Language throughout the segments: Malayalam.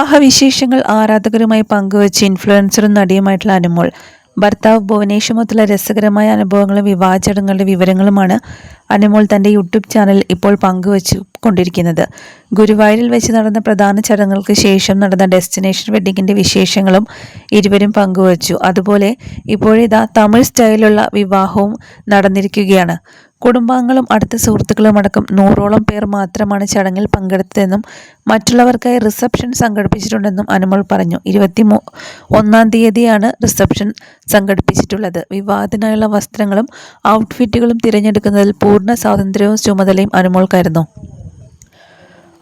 വിവാഹവിശേഷങ്ങൾ ആരാധകരുമായി പങ്കുവച്ച് ഇൻഫ്ലുവൻസറും നടിയുമായിട്ടുള്ള അനുമോൾ. ഭർത്താവ് ഭുവനേഷുമൊത്തുള്ള രസകരമായ അനുഭവങ്ങളും വിവാഹ ചടങ്ങുകളുടെ വിവരങ്ങളുമാണ് അനുമോൾ തൻ്റെ യൂട്യൂബ് ചാനലിൽ ഇപ്പോൾ പങ്കുവച്ചു കൊണ്ടിരിക്കുന്നത്. ഗുരുവായൂരിൽ വെച്ച് നടന്ന പ്രധാന ചടങ്ങുകൾക്ക് ശേഷം നടന്ന ഡെസ്റ്റിനേഷൻ വെഡ്ഡിങ്ങിൻ്റെ വിശേഷങ്ങളും ഇരുവരും പങ്കുവച്ചു. അതുപോലെ ഇപ്പോഴിതാ തമിഴ് സ്റ്റൈലിലുള്ള വിവാഹവും നടന്നിരിക്കുകയാണ്. കുടുംബാംഗങ്ങളും അടുത്ത സുഹൃത്തുക്കളും അടക്കം 100ഓളം പേർ മാത്രമാണ് ചടങ്ങിൽ പങ്കെടുത്തതെന്നും മറ്റുള്ളവർക്കായി റിസപ്ഷൻ സംഘടിപ്പിച്ചിട്ടുണ്ടെന്നും അനുമോൾ പറഞ്ഞു. 21-ാം തീയതിയാണ് റിസപ്ഷൻ സംഘടിപ്പിച്ചിട്ടുള്ളത്. വിവാഹത്തിനായുള്ള വസ്ത്രങ്ങളും ഔട്ട്ഫിറ്റുകളും തിരഞ്ഞെടുക്കുന്നതിൽ പൂർണ്ണ സ്വാതന്ത്ര്യവും ചുമതലയും അനുമോൾക്കായിരുന്നു.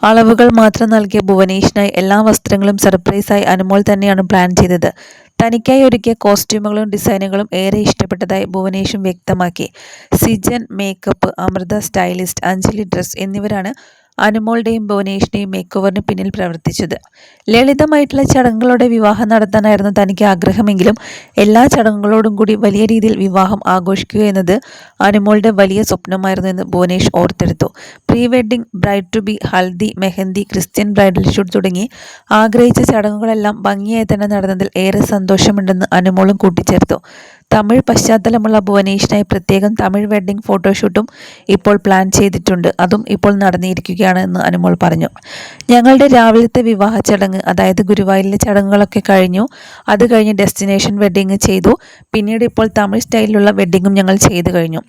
അളവുകൾ മാത്രം നൽകിയ ഭുവനേഷിനായി എല്ലാ വസ്ത്രങ്ങളും സർപ്രൈസായി അനുമോൾ തന്നെയാണ് പ്ലാൻ ചെയ്തത്. തനിക്കായി ഒരുക്കിയ കോസ്റ്റ്യൂമുകളും ഡിസൈനുകളും ഏറെ ഇഷ്ടപ്പെട്ടതായി ഭുവനേഷും വ്യക്തമാക്കി. Sijan makeup, Amrutha stylist, Anjali dress എന്നിവരാണ് അനുമോളുടെയും ഭുവനേഷിൻ്റെയും മേക്ക് ഓവറിന് പിന്നിൽ പ്രവർത്തിച്ചത്. ലളിതമായിട്ടുള്ള ചടങ്ങുകളുടെ വിവാഹം നടത്താനായിരുന്നു തനിക്ക് ആഗ്രഹമെങ്കിലും എല്ലാ ചടങ്ങുകളോടും കൂടി വലിയ രീതിയിൽ വിവാഹം ആഘോഷിക്കുക എന്നത് അനുമോളുടെ വലിയ സ്വപ്നമായിരുന്നു എന്ന് ഭുവനേഷ് ഓർത്തെടുത്തു. Pre wedding, bride to be, haldi, mehndi, Christian bridal shoot തുടങ്ങി ആഗ്രഹിച്ച ചടങ്ങുകളെല്ലാം ഭംഗിയായി തന്നെ നടന്നതിൽ ഏറെ സന്തോഷമുണ്ടെന്ന് അനുമോളും കൂട്ടിച്ചേർത്തു. തമിഴ് പശ്ചാത്തലമുള്ള ഭുവനേഷിനായി പ്രത്യേകം തമിഴ് വെഡ്ഡിംഗ് ഫോട്ടോഷൂട്ടും ഇപ്പോൾ പ്ലാൻ ചെയ്തിട്ടുണ്ട്. അതും ഇപ്പോൾ നടന്നിരിക്കുകയാണ് എന്ന് അനുമോൾ പറഞ്ഞു. ഞങ്ങളുടെ രാവിലത്തെ വിവാഹ ചടങ്ങ്, അതായത് ഗുരുവായൂരിലെ ചടങ്ങുകളൊക്കെ കഴിഞ്ഞു. അത് കഴിഞ്ഞ് ഡെസ്റ്റിനേഷൻ വെഡ്ഡിങ് ചെയ്തു. പിന്നീട് ഇപ്പോൾ തമിഴ് സ്റ്റൈലിലുള്ള വെഡ്ഡിങ്ങും ഞങ്ങൾ ചെയ്തു കഴിഞ്ഞു.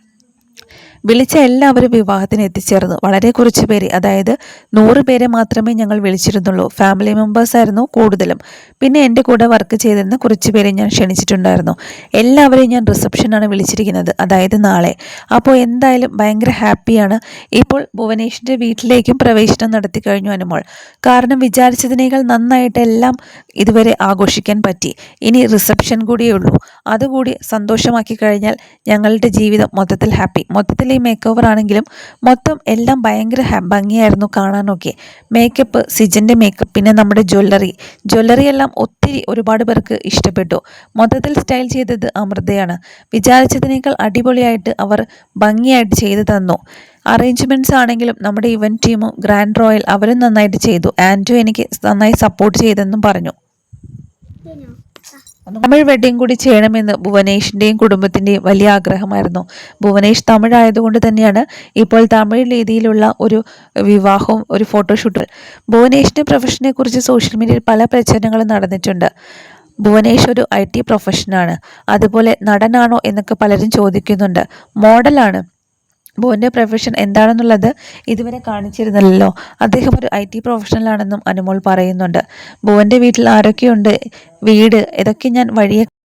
വിളിച്ച എല്ലാവരും വിവാഹത്തിന് എത്തിച്ചേർന്നു. വളരെ കുറച്ച് പേര്, അതായത് 100 പേരെ മാത്രമേ ഞങ്ങൾ വിളിച്ചിരുന്നുള്ളൂ. ഫാമിലി മെമ്പേഴ്സായിരുന്നു കൂടുതലും. പിന്നെ എൻ്റെ കൂടെ വർക്ക് ചെയ്തിരുന്ന കുറച്ച് പേരെ ഞാൻ ക്ഷണിച്ചിട്ടുണ്ടായിരുന്നു. എല്ലാവരെയും ഞാൻ റിസപ്ഷനാണ് വിളിച്ചിരിക്കുന്നത്, അതായത് നാളെ. അപ്പോൾ എന്തായാലും ഭയങ്കര ഹാപ്പിയാണ്. ഇപ്പോൾ ഭുവനേഷിൻ്റെ വീട്ടിലേക്കും പ്രവേശനം നടത്തി കഴിഞ്ഞു അനുമോൾ. കാരണം വിചാരിച്ചതിനേക്കാൾ നന്നായിട്ട് എല്ലാം ഇതുവരെ ആഘോഷിക്കാൻ പറ്റി. ഇനി റിസപ്ഷൻ കൂടിയേ ഉള്ളൂ. അതുകൂടി സന്തോഷമാക്കി കഴിഞ്ഞാൽ ഞങ്ങളുടെ ജീവിതം മൊത്തത്തിൽ ഹാപ്പി. മൊത്തത്തിൽ ഈ മേക്ക് ഓവർ ആണെങ്കിലും മൊത്തം എല്ലാം ഭയങ്കര ഭംഗിയായിരുന്നു കാണാനൊക്കെ. മേക്കപ്പ്, സിജൻ്റെ മേക്കപ്പ്, പിന്നെ നമ്മുടെ ജ്വല്ലറി എല്ലാം ഒരുപാട് പേർക്ക് ഇഷ്ടപ്പെട്ടു. മൊത്തത്തിൽ സ്റ്റൈൽ ചെയ്തത് അമൃതയാണ്. വിചാരിച്ചതിനേക്കാൾ അടിപൊളിയായിട്ട് അവർ ഭംഗിയായിട്ട് ചെയ്തു തന്നു. അറേഞ്ച്മെൻറ്റ്സ് ആണെങ്കിലും നമ്മുടെ ഇവൻറ്റ് ടീമും ഗ്രാൻഡ് റോയൽ അവരും നന്നായിട്ട് ചെയ്തു. ആൻഡ്രു എനിക്ക് നന്നായി സപ്പോർട്ട് ചെയ്തെന്നും പറഞ്ഞു. തമിഴ് വെഡ്ഡിങ് കൂടി ചെയ്യണമെന്ന് ഭുവനേഷിൻ്റെയും കുടുംബത്തിൻ്റെയും വലിയ ആഗ്രഹമായിരുന്നു. ഭുവനേഷ് തമിഴ് ആയതുകൊണ്ട് തന്നെയാണ് ഇപ്പോൾ തമിഴ് രീതിയിലുള്ള ഒരു വിവാഹവും ഒരു ഫോട്ടോഷൂട്ടും. ഭുവനേഷിൻ്റെ പ്രൊഫഷനെ കുറിച്ച് സോഷ്യൽ മീഡിയയിൽ പല പ്രചരണങ്ങളും നടന്നിട്ടുണ്ട്. ഭുവനേഷ് ഒരു IT പ്രൊഫഷനാണ്. അതുപോലെ നടനാണോ എന്നൊക്കെ പലരും ചോദിക്കുന്നുണ്ട്. മോഡലാണ്. ഭുവൻ്റെ പ്രൊഫഷൻ എന്താണെന്നുള്ളത് ഇതുവരെ കാണിച്ചിരുന്നില്ലല്ലോ. അദ്ദേഹം ഒരു IT പ്രൊഫഷണലാണെന്നും അനുമോൾ പറയുന്നുണ്ട്. ഭുവൻ്റെ വീട്ടിൽ ആരൊക്കെയുണ്ട്, വീട്, ഇതൊക്കെ ഞാൻ വഴിയെ